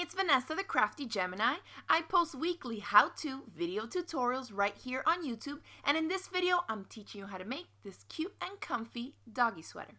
it's Vanessa the Crafty Gemini. I post weekly how-to video tutorials right here on YouTube, and in this video I'm teaching you how to make this cute and comfy doggy sweater.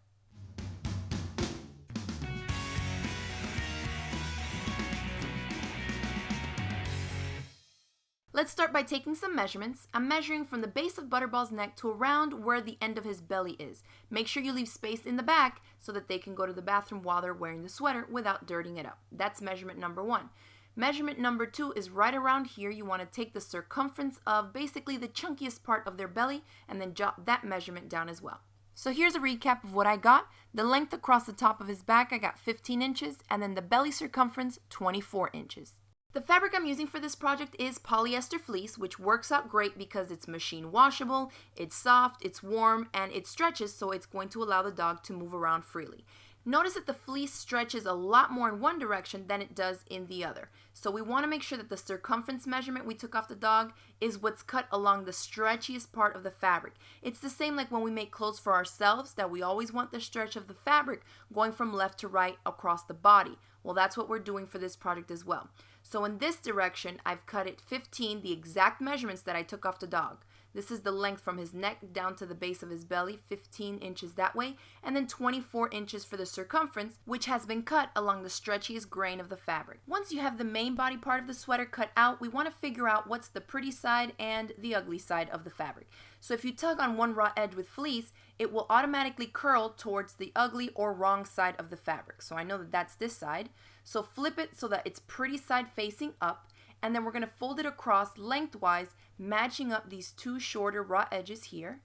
Let's start by taking some measurements. I'm measuring from the base of Butterball's neck to around where the end of his belly is. Make sure you leave space in the back so that they can go to the bathroom while they're wearing the sweater without dirtying it up. That's measurement number 1. Measurement number 2 is right around here. You want to take the circumference of basically the chunkiest part of their belly and then jot that measurement down as well. So here's a recap of what I got. The length across the top of his back, I got 15 inches, and then the belly circumference, 24 inches. The fabric I'm using for this project is polyester fleece, which works out great because it's machine washable, it's soft, it's warm, and it stretches, so it's going to allow the dog to move around freely. Notice that the fleece stretches a lot more in one direction than it does in the other. So we want to make sure that the circumference measurement we took off the dog is what's cut along the stretchiest part of the fabric. It's the same like when we make clothes for ourselves, that we always want the stretch of the fabric going from left to right across the body. Well, that's what we're doing for this project as well. So in this direction, I've cut it 15, the exact measurements that I took off the dog. This is the length from his neck down to the base of his belly, 15 inches that way, and then 24 inches for the circumference, which has been cut along the stretchiest grain of the fabric. Once you have the main body part of the sweater cut out, we want to figure out what's the pretty side and the ugly side of the fabric. So if you tug on one raw edge with fleece, it will automatically curl towards the ugly or wrong side of the fabric. So I know that that's this side. So flip it so that it's pretty side facing up, and then we're going to fold it across lengthwise, matching up these two shorter raw edges here.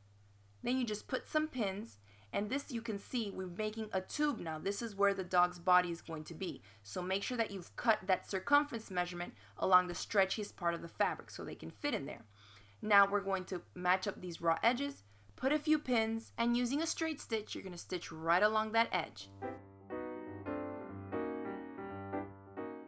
Then you just put some pins, and this you can see we're making a tube now. This is where the dog's body is going to be. So make sure that you've cut that circumference measurement along the stretchiest part of the fabric so they can fit in there. Now we're going to match up these raw edges, put a few pins, and using a straight stitch, you're going to stitch right along that edge.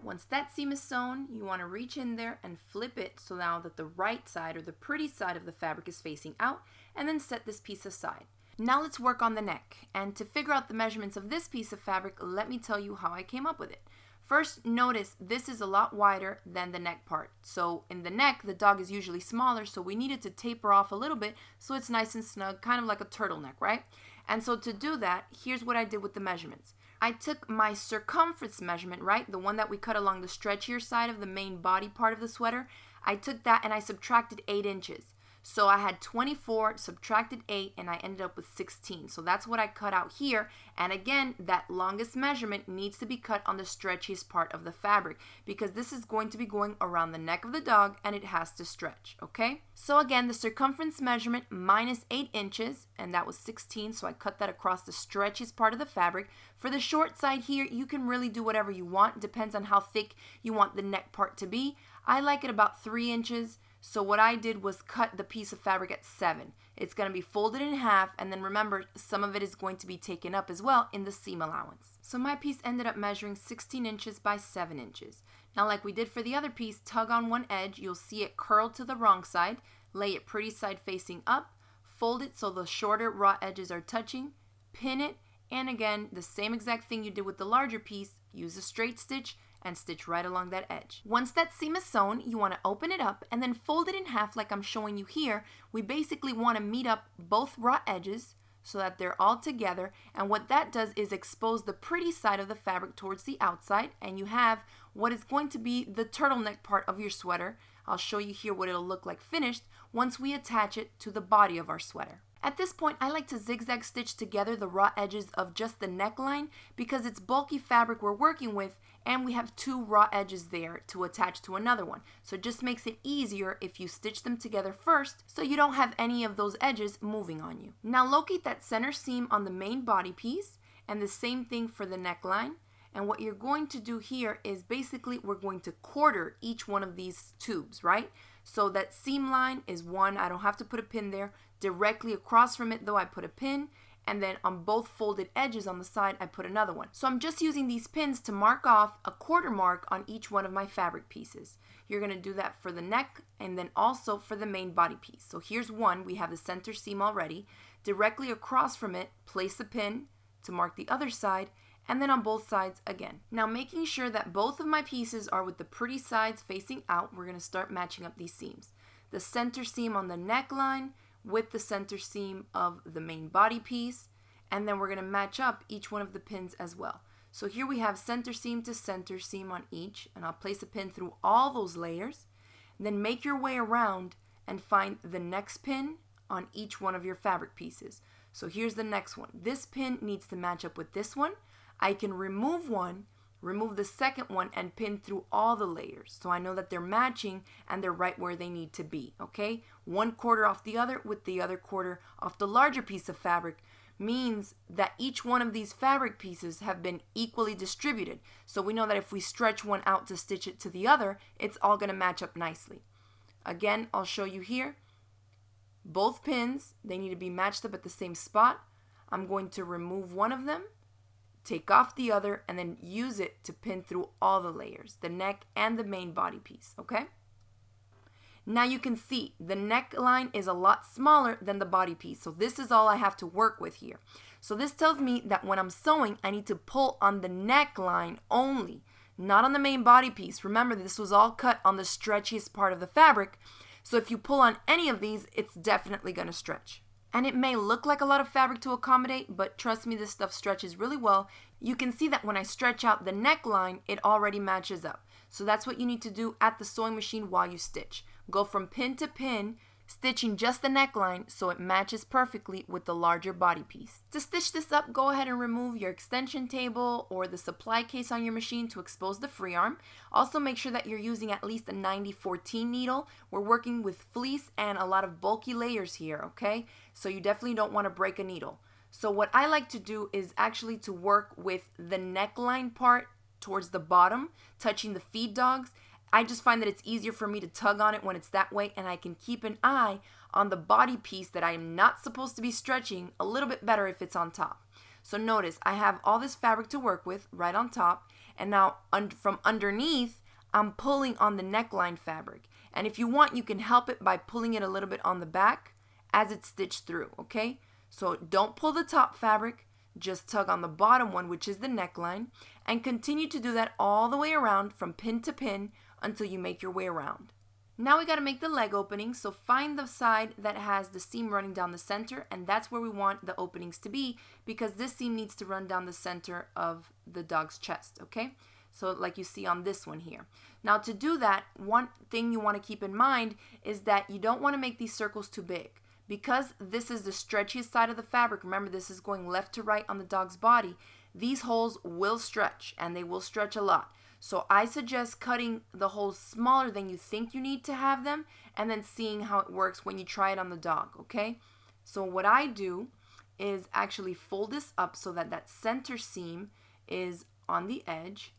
Once that seam is sewn, you want to reach in there and flip it so now that the right side or the pretty side of the fabric is facing out, and then set this piece aside. Now let's work on the neck, and to figure out the measurements of this piece of fabric, let me tell you how I came up with it. First, notice this is a lot wider than the neck part. So in the neck, the dog is usually smaller, so we needed to taper off a little bit so it's nice and snug, kind of like a turtleneck, right? And so to do that, here's what I did with the measurements. I took my circumference measurement, right, the one that we cut along the stretchier side of the main body part of the sweater. I took that and I subtracted 8 inches. So I had 24, subtracted 8, and I ended up with 16. So that's what I cut out here. And again, that longest measurement needs to be cut on the stretchiest part of the fabric because this is going to be going around the neck of the dog and it has to stretch, okay? So again, the circumference measurement minus 8 inches, and that was 16, so I cut that across the stretchiest part of the fabric. For the short side here, you can really do whatever you want. It depends on how thick you want the neck part to be. I like it about 3 inches. So what I did was cut the piece of fabric at 7. It's going to be folded in half, and then remember, some of it is going to be taken up as well in the seam allowance. So my piece ended up measuring 16 inches by 7 inches. Now like we did for the other piece, tug on one edge, you'll see it curl to the wrong side, lay it pretty side facing up, fold it so the shorter raw edges are touching, pin it, and again, the same exact thing you did with the larger piece, use a straight stitch, and stitch right along that edge. Once that seam is sewn, you want to open it up and then fold it in half like I'm showing you here. We basically want to meet up both raw edges so that they're all together, and what that does is expose the pretty side of the fabric towards the outside, and you have what is going to be the turtleneck part of your sweater. I'll show you here what it'll look like finished once we attach it to the body of our sweater. At this point, I like to zigzag stitch together the raw edges of just the neckline because it's bulky fabric we're working with, and we have 2 raw edges there to attach to another one. So it just makes it easier if you stitch them together first so you don't have any of those edges moving on you. Now locate that center seam on the main body piece, and the same thing for the neckline. And what you're going to do here is basically we're going to quarter each one of these tubes, right? So that seam line is 1, I don't have to put a pin there. Directly across from it though, I put a pin, and then on both folded edges on the side I put another one. So I'm just using these pins to mark off a quarter mark on each one of my fabric pieces. You're going to do that for the neck and then also for the main body piece. So here's one, we have the center seam already. Directly across from it, place a pin to mark the other side, and then on both sides again. Now, making sure that both of my pieces are with the pretty sides facing out, we're going to start matching up these seams. The center seam on the neckline with the center seam of the main body piece, and then we're going to match up each one of the pins as well. So here we have center seam to center seam on each, and I'll place a pin through all those layers. Then make your way around and find the next pin on each one of your fabric pieces. So here's the next one. This pin needs to match up with this one. I can remove one, remove the second one, and pin through all the layers. So I know that they're matching and they're right where they need to be, okay? One quarter off the other with the other quarter off the larger piece of fabric means that each one of these fabric pieces have been equally distributed. So we know that if we stretch one out to stitch it to the other, it's all going to match up nicely. Again, I'll show you here. Both pins, they need to be matched up at the same spot. I'm going to remove one of them, take off the other, and then use it to pin through all the layers, the neck and the main body piece, okay? Now you can see the neckline is a lot smaller than the body piece, so this is all I have to work with here. So this tells me that when I'm sewing, I need to pull on the neckline only, not on the main body piece. Remember, this was all cut on the stretchiest part of the fabric, so if you pull on any of these, it's definitely going to stretch. And it may look like a lot of fabric to accommodate, but trust me, this stuff stretches really well. You can see that when I stretch out the neckline, it already matches up. So that's what you need to do at the sewing machine while you stitch. Go from pin to pin, stitching just the neckline so it matches perfectly with the larger body piece. To stitch this up, go ahead and remove your extension table or the supply case on your machine to expose the free arm. Also make sure that you're using at least a 90-14 needle. We're working with fleece and a lot of bulky layers here, okay? So you definitely don't want to break a needle. So what I like to do is actually to work with the neckline part towards the bottom, touching the feed dogs. I just find that it's easier for me to tug on it when it's that way, and I can keep an eye on the body piece that I am not supposed to be stretching a little bit better if it's on top. So notice I have all this fabric to work with right on top, and now from underneath I'm pulling on the neckline fabric. And if you want, you can help it by pulling it a little bit on the back as it's stitched through, okay? So don't pull the top fabric, just tug on the bottom one, which is the neckline, and continue to do that all the way around from pin to pin until you make your way around. Now we got to make the leg opening, so find the side that has the seam running down the center, and that's where we want the openings to be, because this seam needs to run down the center of the dog's chest, okay? So like you see on this one here. Now to do that, one thing you want to keep in mind is that you don't want to make these circles too big. Because this is the stretchiest side of the fabric, remember this is going left to right on the dog's body, these holes will stretch, and they will stretch a lot. So I suggest cutting the holes smaller than you think you need to have them, and then seeing how it works when you try it on the dog, okay? So what I do is actually fold this up so that that center seam is on the edge,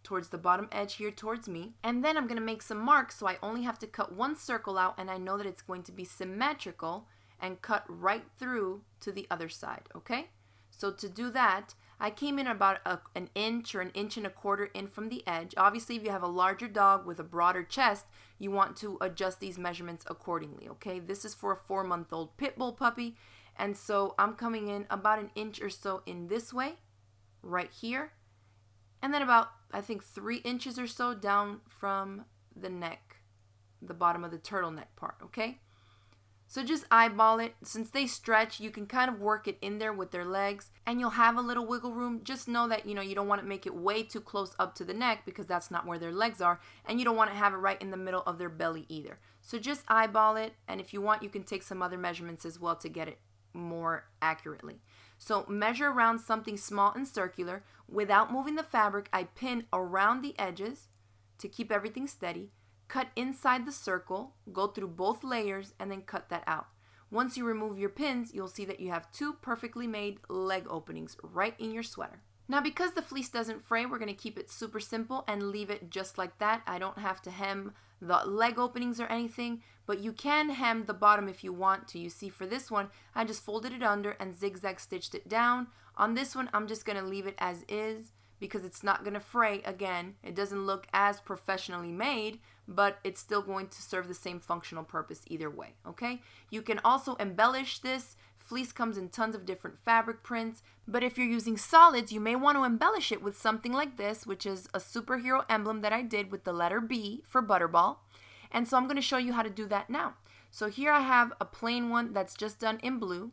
towards the bottom edge here towards me, and then I'm going to make some marks, so I only have to cut one circle out, and I know that it's going to be symmetrical and cut right through to the other side, okay? So to do that, I came in about an inch or an inch and a quarter in from the edge. Obviously, if you have a larger dog with a broader chest, you want to adjust these measurements accordingly, okay? This is for a 4-month-old pit bull puppy, and so I'm coming in about an inch or so in this way, right here, and then about, I think, 3 inches or so down from the neck, the bottom of the turtleneck part, okay? So just eyeball it. Since they stretch, you can kind of work it in there with their legs, and you'll have a little wiggle room. Just know that, you don't want to make it way too close up to the neck because that's not where their legs are, and you don't want to have it right in the middle of their belly either. So just eyeball it, and if you want, you can take some other measurements as well to get it more accurately. So measure around something small and circular. Without moving the fabric, I pin around the edges to keep everything steady. Cut inside the circle, go through both layers, and then cut that out. Once you remove your pins, you'll see that you have 2 perfectly made leg openings right in your sweater. Now, because the fleece doesn't fray, we're going to keep it super simple and leave it just like that. I don't have to hem the leg openings or anything, but you can hem the bottom if you want to. You see, for this one, I just folded it under and zigzag stitched it down. On this one, I'm just going to leave it as is because it's not going to fray again. It doesn't look as professionally made, but it's still going to serve the same functional purpose either way, okay? You can also embellish this, Fleece comes in tons of different fabric prints, but if you're using solids, you may want to embellish it with something like this, which is a superhero emblem that I did with the letter B for Butterball. And so I'm going to show you how to do that now. So here I have a plain one that's just done in blue.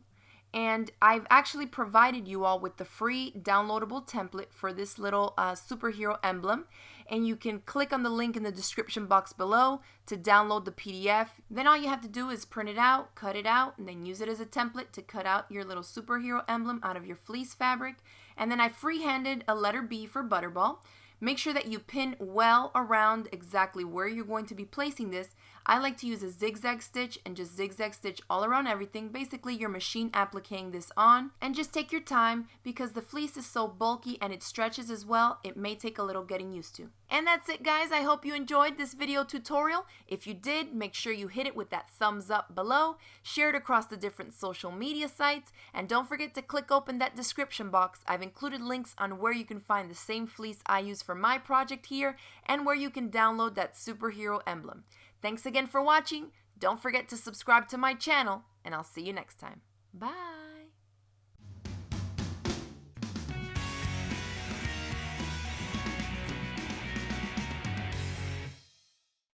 And I've actually provided you all with the free downloadable template for this little superhero emblem. And you can click on the link in the description box below to download the PDF. Then all you have to do is print it out, cut it out, and then use it as a template to cut out your little superhero emblem out of your fleece fabric. And then I freehanded a letter B for Butterball. Make sure that you pin well around exactly where you're going to be placing this. I like to use a zigzag stitch and just zigzag stitch all around everything. Basically, you're machine appliquing this on. And just take your time because the fleece is so bulky and it stretches as well. It may take a little getting used to. And that's it, guys. I hope you enjoyed this video tutorial. If you did, make sure you hit it with that thumbs up below. Share it across the different social media sites. And don't forget to click open that description box. I've included links on where you can find the same fleece I use for my project here and where you can download that superhero emblem. Thanks again for watching. Don't forget to subscribe to my channel, and I'll see you next time. Bye!